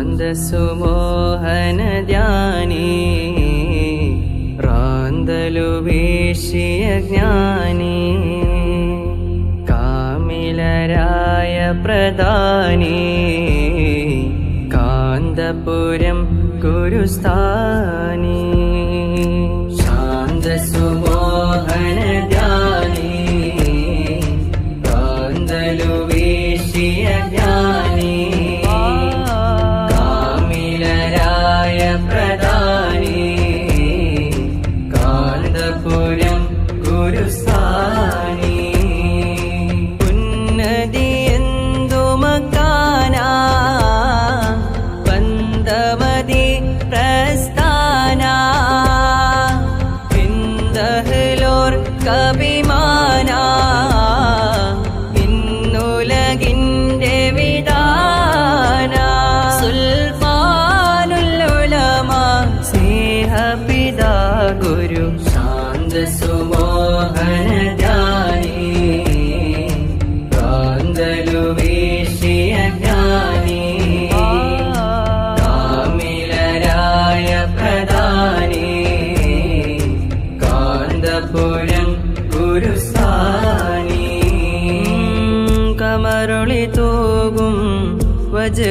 സുമോഹന ധ്യാനി റാന്തലു വീശിയ ജ്ഞാനി കാമിലരായ പ്രധാനി കാന്തപുരം ഗുരുസ്ഥാനി ശാന്ത സുമോഹന ധ്യാനി റാന്തലു വീശിയ ജ്ഞാനി പ്രധാനി കാന്തപുരം ഗുരുസ്ഥാനി ഉന്നതി എന്തു മക്കാന ബന്ധമതി പ്രസ്ഥാന പിന്തഹലോർ കവിമാന ഇന്നുലകിന്റെ വിധാന സ്നേഹപിതാ ഗുരു ശാന്ത സുമോഹന ധ്യാനി കാന്തലു വീശിയ ജ്ഞാനി കാമിലരായ പ്രധാനി കാന്തപുരം ഗുരുസ്ഥാനി കമറുളി തൂകും വജ